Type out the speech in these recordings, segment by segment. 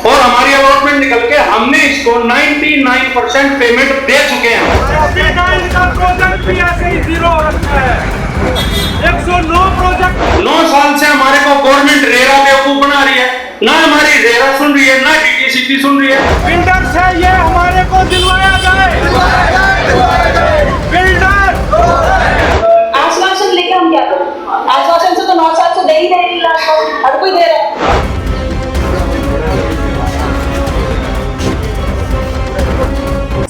और हमारी अलॉटमेंट निकल के हमने इसको 99% पेमेंट दे चुके हैं। इनका प्रोजेक्ट भी ऐसे ही जीरो हो रखा है। 109 प्रोजेक्ट 9 साल से हमारे को गवर्नमेंट रेरा बेवकूफ बना रही है, ना हमारी रेरा सुन रही है, ना डीटीसीपी सुन रही है। बिल्डर से ये हमारे को दिलवाया जाए। बिल्डर आश्वासन लेकर हम क्या करें? आश्वासन से तो 9 साल से दे ही नहीं रहा, हर कोई दे रहा है।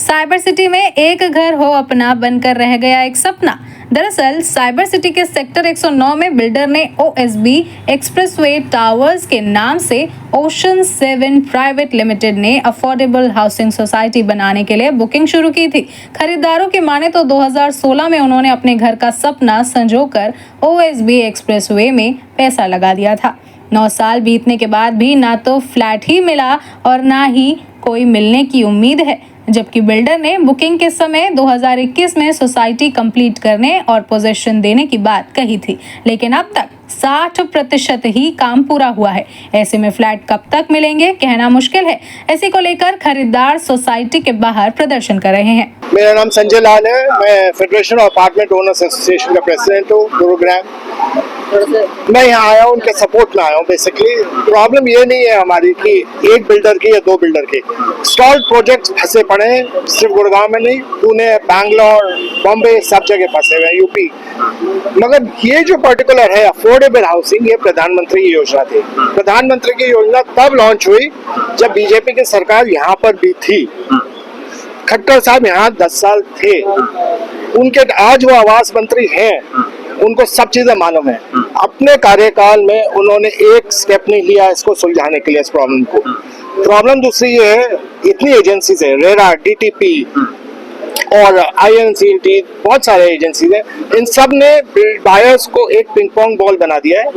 साइबर सिटी में एक घर हो अपना बनकर रह गया एक सपना। दरअसल साइबर सिटी के सेक्टर 109 में बिल्डर ने OSB एक्सप्रेसवे टावर्स के नाम से ओशन 7 प्राइवेट लिमिटेड ने अफोर्डेबल हाउसिंग सोसाइटी बनाने के लिए बुकिंग शुरू की थी। खरीदारों की माने तो 2016 में उन्होंने अपने घर का सपना संजोकर OSB एक्सप्रेसवे में पैसा लगा दिया था। 9 साल बीतने के बाद भी ना तो फ्लैट ही मिला और ना ही कोई मिलने की उम्मीद है, जबकि बिल्डर ने बुकिंग के समय 2021 में सोसाइटी कंप्लीट करने और पोजीशन देने की बात कही थी, लेकिन अब तक 60% ही काम पूरा हुआ है। ऐसे में फ्लैट कब तक मिलेंगे कहना मुश्किल है। इसी को लेकर खरीदार सोसाइटी के बाहर प्रदर्शन कर रहे हैं। मेरा नाम संजय लाल है, मैं federation of apartment owners association का प्रेसिडेंट हूँ गुरुग्राम। मैं यहाँ आया हूँ उनके सपोर्ट में आया हूँ। बेसिकली प्रॉब्लम ये नहीं है हमारी कि एक बिल्डर की या 2 बिल्डर की। स्टॉल्ड प्रोजेक्ट्स फंसे पड़े हैं, सिर्फ गुड़गांव में नहीं, पुणे, बैंगलोर, बॉम्बे, सब जगह फंसे हुए हैं, यूपी। मगर ये जो पर्टिकुलर है अफोर्डेबल हाउसिंग, ये प्रधानमंत्री की योजना थी। प्रधानमंत्री की योजना तब लॉन्च हुई जब बीजेपी की सरकार यहाँ पर भी थी। खट्टर साहब यहाँ 10 साल थे, उनके आज वो आवास मंत्री हैं, उनको सब चीजें मालूम है। अपने कार्यकाल में उन्होंने एक स्टेप नहीं लिया इसको सुलझाने के लिए, इस प्रॉब्लम को। प्रॉब्लम दूसरी ये है, इतनी एजेंसीज है, रेरा, डीटीपी और INCLT, बहुत सारे एजेंसीज हैं, इन सब ने बायर्स को एक पिंग पोंग बॉल बना दिया है।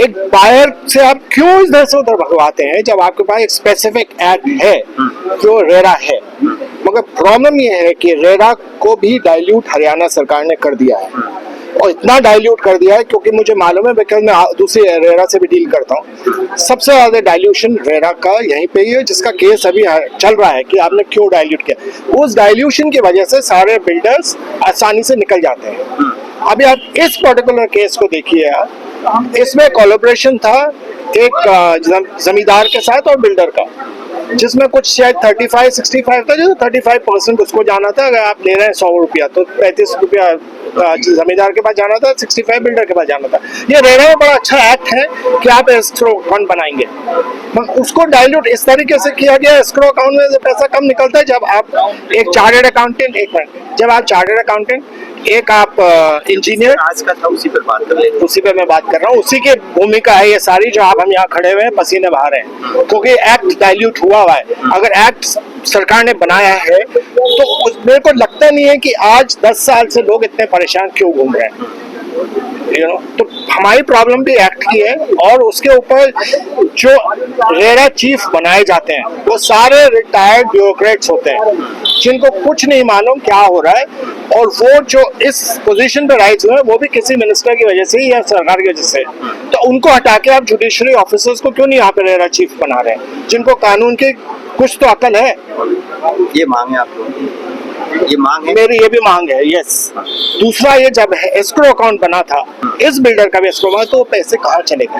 एक बायर से आप क्यों इधर से उधर भगवाते हैं जब आपके पास एक स्पेसिफिक एक्ट है जो रेरा है। मगर प्रॉब्लम ये है कि रेरा को भी डाइल्यूट हरियाणा सरकार ने कर दिया है, और इतना डाइल्यूट कर दिया है क्योंकि मुझे मालूम है, बिकॉज मैं दूसरी रेरा से भी डील करता हूँ। सबसे ज्यादा डाइल्यूशन रेरा का यहीं पे ही है, जिसका केस अभी चल रहा है कि आपने क्यों डाइल्यूट किया। उस डाइल्यूशन की वजह से सारे बिल्डर्स आसानी से निकल जाते हैं। अभी आप इस पर्टिकुलर केस को देखिए, इसमें कोलैबोरेशन था एक जमींदार के साथ और बिल्डर का, जिसमें कुछ शायद 35-65 था, जो 35% उसको जाना था। अगर आप ले रहे हैं 100 रुपया तो 35 रुपया जमींदार के पास जाना था, 65 बिल्डर के पास जाना था। ये रेरा में बड़ा अच्छा एक्ट है कि आप एस्क्रो अकाउंट बनाएंगे, उसको डाइल्यूट इस तरीके से किया गया। एस्क्रो अकाउंट में पैसा कम निकलता है जब आप एक चार्टर्ड अकाउंटेंट, जब आप चार्टर्ड अकाउंटेंट, एक आप इंजीनियर, आज का था उसी पर बात कर लेते हैं। उसी पे मैं बात कर रहा हूँ, उसी की भूमिका है ये सारी, जो आप हम यहाँ खड़े हुए हैं पसीने बहा रहे हैं, क्योंकि एक्ट डाइल्यूट हुआ है। अगर एक्ट सरकार ने बनाया है तो मेरे को लगता नहीं है कि आज 10 साल से लोग इतने परेशान क्यों घूम रहे हैं। तो हमारी प्रॉब्लम भी एक्ट की है, और उसके ऊपर जो रेरा चीफ बनाए जाते हैं वो सारे रिटायर्ड ब्यूरोक्रेट्स होते हैं, जिनको कुछ नहीं मालूम क्या हो रहा है, और वो जो इस पोजीशन पे राइज हुए हैं वो भी किसी मिनिस्टर की वजह से या सरकार की वजह से। तो उनको हटा के आप जुडिशरी ऑफिसर्स को क्यों नहीं यहाँ पे रेरा चीफ बना रहे हैं, जिनको कानून की कुछ तो अकल है। ये मांग है आपको? ये मांग है मेरी, ये भी मांग है, यस। दूसरा, ये जब एस्क्रो अकाउंट बना था, इस बिल्डर का भी एस्क्रो बना, तो पैसे कहाँ चले गए?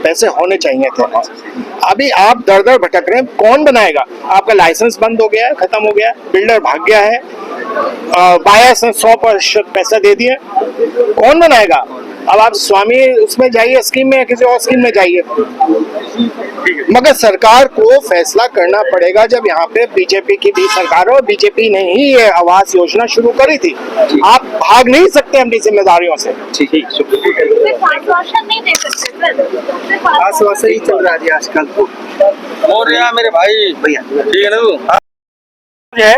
पैसे होने चाहिए थे। अभी आप दर दर भटक रहे हैं, कौन बनाएगा? आपका लाइसेंस बंद हो गया है, खत्म हो गया है, बिल्डर भाग गया है, बायर्स ने 100% पैसा दे दिए, कौन बनाएगा? अब आप स्वामी उसमें जाइए स्कीम में, किसी और स्कीम में जाइए। मगर सरकार को फैसला करना पड़ेगा। जब यहाँ पे बीजेपी की भी सरकार हो, बीजेपी ने ही ये आवास योजना शुरू करी थी, आप भाग नहीं सकते अपनी जिम्मेदारियों से। ठीक है, आश्वासन नहीं दे सकते, आश्वासन ही चल रहा है आजकल। और यहाँ मेरे भाई भैया ठीक है ना,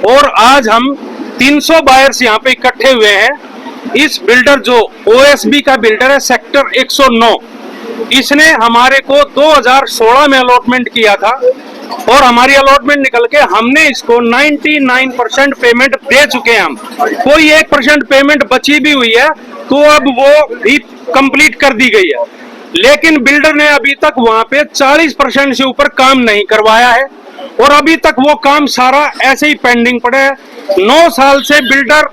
और आज हम 300 बायर्स यहाँ पे इकट्ठे हुए हैं। इस बिल्डर जो OSB का बिल्डर है सेक्टर 109, इसने हमारे को 2016 में अलॉटमेंट किया था, और हमारी अलॉटमेंट निकल के हमने इसको 99% पेमेंट दे चुके हैं। हम कोई 1% पेमेंट बची भी हुई है तो अब वो भी कंप्लीट कर दी गई है। लेकिन बिल्डर ने अभी तक वहां पे 40% से ऊपर काम नहीं करवाया है और अभी तक वो काम सारा ऐसे ही पेंडिंग पड़ा है। 9 साल से बिल्डर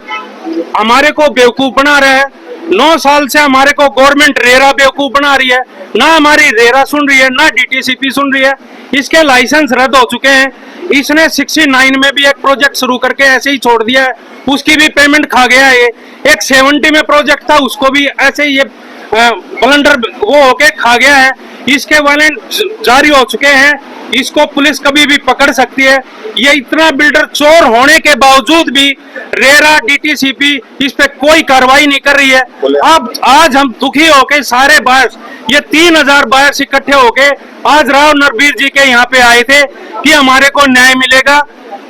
हमारे को बेवकूफ बना रहा है। 9 साल से हमारे को गवर्नमेंट रेरा बेवकूफ बना रही है। ना हमारी रेरा सुन रही है, ना डीटीसीपी सुन रही है। इसके लाइसेंस रद्द हो चुके हैं। इसने 69 में भी एक प्रोजेक्ट शुरू करके ऐसे ही छोड़ दिया है, उसकी भी पेमेंट खा गया है। एक 70 में प्रोजेक्ट था, उसको भी ऐसे ही ये ब्लंडर वो होके खा गया है। इसके वारंट जारी हो चुके हैं, इसको पुलिस कभी भी पकड़ सकती है। ये इतना बिल्डर चोर होने के बावजूद भी रेरा डीटीसीपी इस पे कोई कार्रवाई नहीं कर रही है। अब आज हम दुखी होके सारे बायर्स, ये 3000 बायर्स इकट्ठे होके आज राव नरबीर जी के यहाँ पे आए थे कि हमारे को न्याय मिलेगा।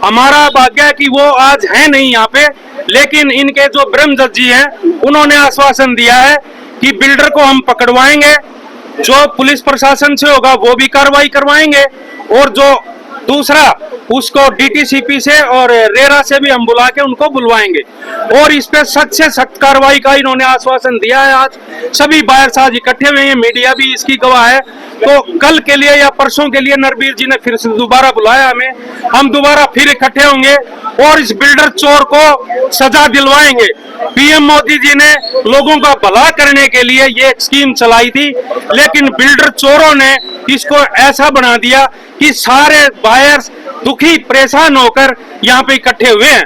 हमारा भाग्य है कि वो आज है नहीं यहाँ पे, लेकिन इनके जो ब्रह्मदत्त जी हैं उन्होंने आश्वासन दिया है कि बिल्डर को हम पकड़वाएंगे, जो पुलिस प्रशासन से होगा वो भी कार्रवाई करवाएंगे और जो दूसरा उसको डीटीसीपी से और रेरा से भी हम बुला के उनको बुलवाएंगे और इस पे सख्त से सख्त कार्रवाई का इन्होंने आश्वासन दिया है। आज सभी बायर्स आज इकट्ठे हुए हैं, मीडिया भी इसकी गवाह है। तो कल के लिए या परसों के लिए नरबीर जी ने फिर से दोबारा बुलाया हमें, हम दोबारा फिर इकट्ठे होंगे और इस बिल्डर चोर को सजा दिलवाएंगे। पीएम मोदी जी ने लोगों का भला करने के लिए ये स्कीम चलाई थी, लेकिन बिल्डर चोरों ने इसको ऐसा बना दिया कि सारे बायर्स दुखी परेशान होकर यहाँ पे इकट्ठे हुए हैं।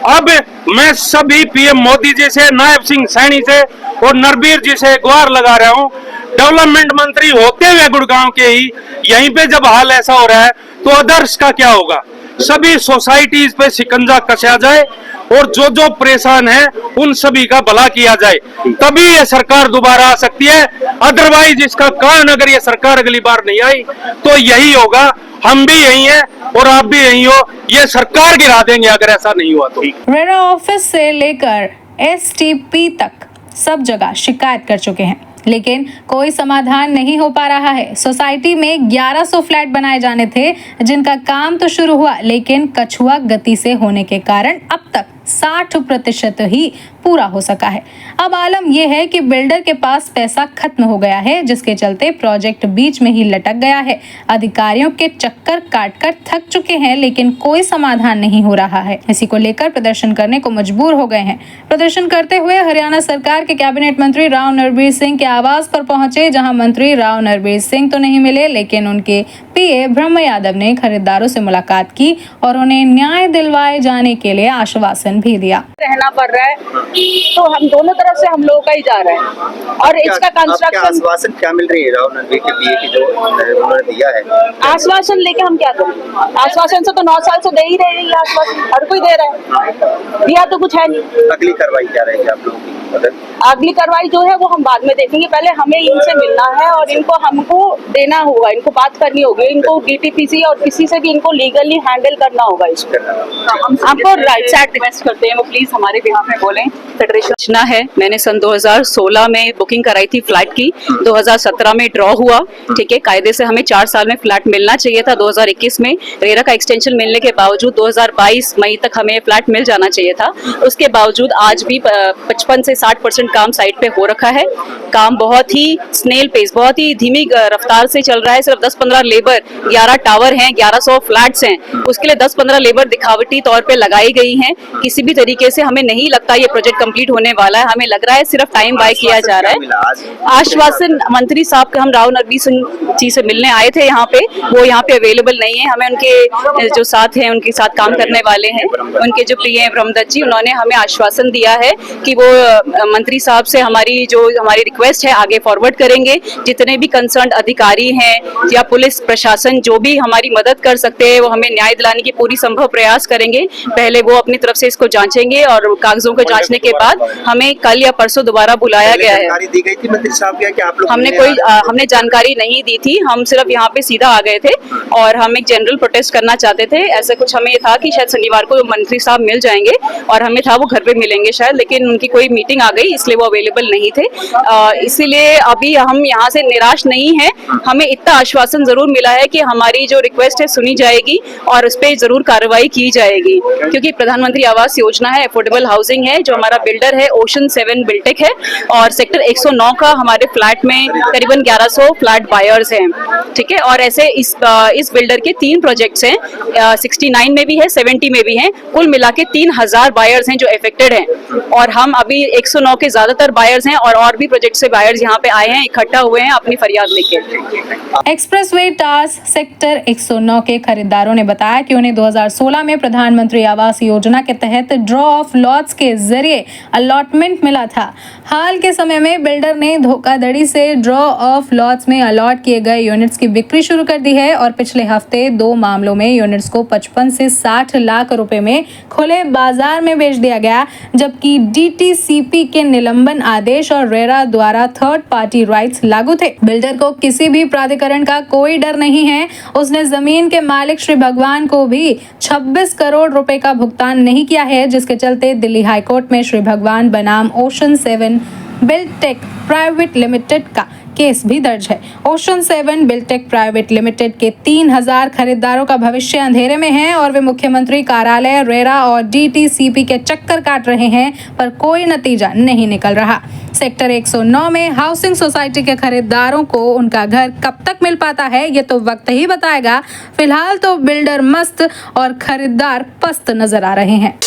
अब मैं सभी पीएम मोदी जी से, नायब सिंह सैनी से और नरबीर जी से गुहार लगा रहा हूँ, डेवलपमेंट मंत्री होते हुए गुड़गांव के ही यहीं पे जब हाल ऐसा हो रहा है तो अदर्स का क्या होगा। सभी सोसाइटीज पे शिकंजा कसा जाए और जो जो परेशान है उन सभी का भला किया जाए, तभी ये सरकार दोबारा आ सकती है। अदरवाइज इसका कारण अगर ये सरकार अगली बार नहीं आई तो यही होगा, हम भी यही हैं और आप भी यही हो, ये सरकार गिरा देंगे अगर ऐसा नहीं हुआ तो। रेरा ऑफिस से लेकर एसटीपी तक सब जगह शिकायत कर चुके हैं, लेकिन कोई समाधान नहीं हो पा रहा है। सोसाइटी में 1100 फ्लैट बनाए जाने थे जिनका काम तो शुरू हुआ, लेकिन कछुआ गति से होने के कारण अब तक 60% ही पूरा हो सका है। अब आलम यह है कि बिल्डर के पास पैसा खत्म हो गया है, जिसके चलते प्रोजेक्ट बीच में ही लटक गया है। अधिकारियों के चक्कर काटकर थक चुके हैं, लेकिन कोई समाधान नहीं हो रहा है। इसी को लेकर प्रदर्शन करने को मजबूर हो गए हैं। प्रदर्शन करते हुए हरियाणा सरकार के कैबिनेट मंत्री राव नरबीर सिंह के आवास पर पहुंचे, जहां मंत्री राव नरबीर सिंह तो नहीं मिले, लेकिन उनके पीए ब्रह्म यादव ने खरीदारों से मुलाकात की और उन्हें न्याय दिलवाए जाने के लिए आश्वासन भी दिया। रहना पड़ रहा है तो हम दोनों तरफ से हम लोगों का ही जा रहा है और इसका कंस्ट्रक्शन। आश्वासन क्या मिल रही है राव नरबीर के पीए की जो उन्होंने दिया है? आश्वासन लेके हम क्या करें? आश्वासन से तो 9 साल से दे ही रहे हैं, आश्वासन हर कोई दे रहा है, दिया तो कुछ है नहीं। अगली कार्रवाई क्या रहेगी आप लोगों की? अगली कार्रवाई जो है वो हम बाद में देखेंगे, पहले हमें इनसे मिलना है और इनको हमको देना होगा, इनको बात करनी होगी, इनको डीटीपीसी और किसी से भी इनको लीगली हैंडल करना होगा। इसको हमको राइट से रिक्वेस्ट करते हैं वो प्लीज हमारे बिहाफ में बोलें। फेडरेशन है, मैंने सन 2016 में बुकिंग कराई थी फ्लैट की, 2017 में ड्रॉ हुआ, ठीक है। कायदे से हमें 4 साल में फ्लैट मिलना चाहिए था। 2021 में रेरा का एक्सटेंशन मिलने के बावजूद 2022 मई तक हमें फ्लैट मिल जाना चाहिए था। उसके बावजूद आज भी 55 से 60% काम साइट पे हो रखा है। काम बहुत ही स्नेल पेस, बहुत ही धीमी रफ्तार से चल रहा है। सिर्फ 10-15 लेबर, 11 टावर हैं, 1100 फ्लैट्स हैं, उसके लिए 10-15 लेबर दिखावटी तौर पे लगाई गई हैं। किसी भी तरीके से हमें नहीं लगता ये प्रोजेक्ट कंप्लीट होने वाला है। हमें लग रहा है सिर्फ टाइम बाय किया जा रहा है। आश्वासन मंत्री साहब का, हम राव नरबीर सिंह जी से मिलने आए थे यहाँ पे, वो यहाँ पे अवेलेबल नहीं है। हमें उनके जो साथ हैं, उनके साथ काम करने वाले हैं, उनके जो प्रिय ब्रह्मदत्त जी, उन्होंने हमें आश्वासन दिया है कि वो मंत्री साहब से हमारी रिक्वेस्ट है आगे फॉरवर्ड करेंगे। जितने भी कंसर्न अधिकारी हैं या पुलिस प्रशासन जो भी हमारी मदद कर सकते हैं वो हमें न्याय दिलाने की पूरी संभव प्रयास करेंगे। पहले वो अपनी तरफ से इसको जांचेंगे और कागजों को जांचने के बाद हमें कल या परसों दोबारा बुलाया गया है। जानकारी दी गई थी मंत्री साहब क्या आप लोग? हमने जानकारी नहीं दी थी, हम सिर्फ यहाँ पे सीधा आ गए थे और हम एक जनरल प्रोटेस्ट करना चाहते थे। ऐसा कुछ हमें था कि शायद शनिवार को मंत्री साहब मिल जाएंगे और हमें था वो घर पे मिलेंगे शायद, लेकिन उनकी कोई मीटिंग आ गई इसलिए वो अवेलेबल नहीं थे। इसीलिए अभी हम यहाँ से निराश नहीं है, हमें इतना आश्वासन जरूर मिला है कि हमारी जो रिक्वेस्ट है सुनी जाएगी और उस पर जरूर कार्रवाई की जाएगी, क्योंकि प्रधानमंत्री आवास योजना है, अफोर्डेबल हाउसिंग है। जो हमारा बिल्डर है ओशन 7 बिल्टेक है और सेक्टर 109 का हमारे फ्लैट में करीबन 1100 फ्लैट बायर्स हैं, ठीक है। और ऐसे इस बिल्डर के 3 प्रोजेक्ट्स हैं, 69 में भी है, 70 में भी हैं। कुल मिला के 3000 बायर्स हैं जो अफेक्टेड हैं और हम अभी 109 के ज्यादातर बायर्स हैं और भी प्रोजेक्ट से बायर्स यहाँ पे आए हैं, इकट्ठा हुए हैं अपनी फरियाद लेके। एक्सप्रेसवे टावर्स सेक्टर 109 के खरीदारों ने बताया कि उन्हें 2016 में प्रधानमंत्री आवास योजना के तहत ड्रॉ ऑफ लॉट्स के जरिए अलॉटमेंट मिला था। हाल के समय में बिल्डर ने धोखाधड़ी से ड्रॉ ऑफ लॉट्स में अलॉट किए गए यूनिट्स की बिक्री शुरू कर दी है और पिछले हफ्ते 2 मामलों में यूनिट्स को 55 से 60 लाख रुपए में खुले बाजार में बेच दिया गया, जबकि डीटीसीपी के निलंबन आदेश और रेरा द्वारा थर्ड पार्टी राइट्स लागू थे। बिल्डर को किसी भी प्राधिकरण का कोई डर नहीं है। उसने जमीन के मालिक श्री भगवान को भी 26 करोड़ रुपए का भुगतान नहीं किया है, जिसके चलते दिल्ली हाईकोर्ट में श्री भगवान बनाम ओशन 7 बिल्टेक प्राइवेट लिमिटेड का केस भी दर्ज है। ओशन 7 बिल्टेक प्राइवेट लिमिटेड के 3000 खरीदारों का भविष्य अंधेरे में है और वे मुख्यमंत्री कार्यालय, रेरा और डीटीसीपी के चक्कर काट रहे हैं, पर कोई नतीजा नहीं निकल रहा। सेक्टर 109 में हाउसिंग सोसाइटी के खरीदारों को उनका घर कब तक मिल पाता है, ये तो वक्त ही बताएगा। फिलहाल तो बिल्डर मस्त और खरीदार पस्त नजर आ रहे हैं।